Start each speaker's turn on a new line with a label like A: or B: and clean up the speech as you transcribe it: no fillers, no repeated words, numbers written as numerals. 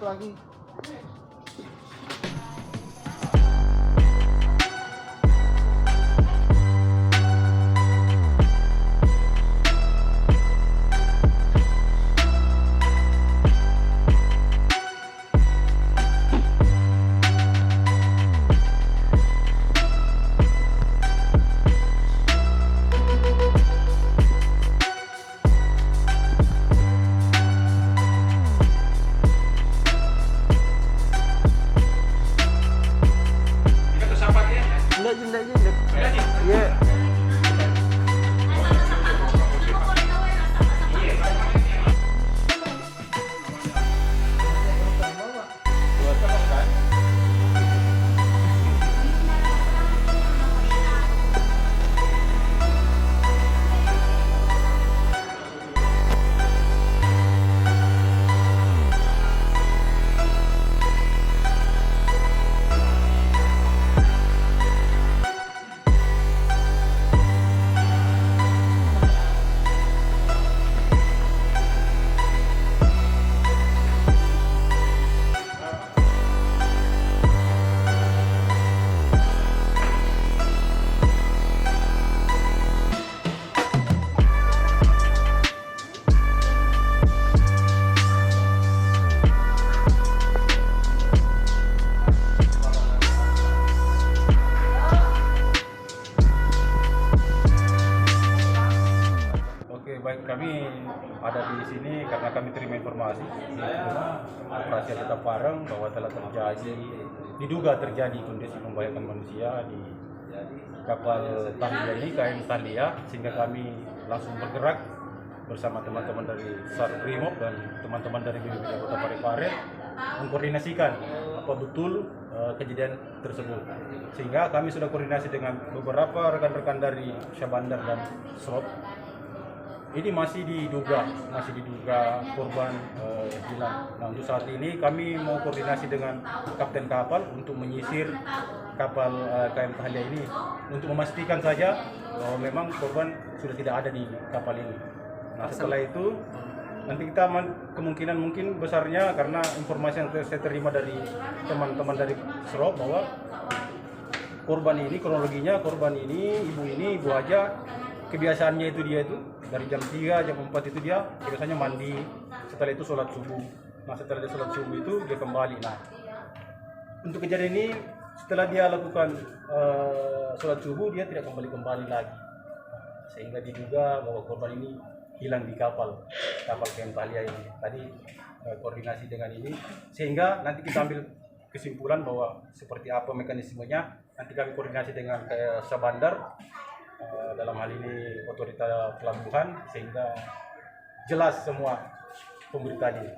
A: lagi. Enggak. Iya.
B: Oke, baik, kami ada di sini karena kami terima informasi di operasi Alita Parang bahwa telah diduga terjadi kondisi membahayakan manusia di kapal Tahlia ini, KM Tahlia, sehingga kami langsung bergerak bersama teman-teman dari SAR Brimob dan teman-teman dari BPBD Kota Parepare mengkoordinasikan apa betul kejadian tersebut. Sehingga kami sudah koordinasi dengan beberapa rekan-rekan dari Syahbandar dan SROP. Ini masih diduga korban hilang. Nah, untuk saat ini kami mau koordinasi dengan kapten kapal untuk menyisir kapal KM Tahlia ini untuk memastikan saja bahwa memang korban sudah tidak ada di kapal ini. Nah, setelah itu nanti kita kemungkinan mungkin besarnya karena informasi yang saya terima dari teman-teman dari SROP bahwa korban ini kronologinya ibu aja kebiasaannya itu dia itu dari jam 3, jam 4 itu dia biasanya mandi, setelah itu sholat subuh. Nah, setelah dia sholat subuh itu dia kembali. Nah, untuk kejadian ini setelah dia lakukan sholat subuh dia tidak kembali lagi, sehingga diduga bahwa korban ini hilang di kapal KM Tahlia ini. Tadi koordinasi dengan ini sehingga nanti kita ambil kesimpulan bahwa seperti apa mekanismenya. Nanti kami koordinasi dengan Syahbandar dalam hal ini otoritas pelabuhan sehingga jelas semua pemberitaan ini.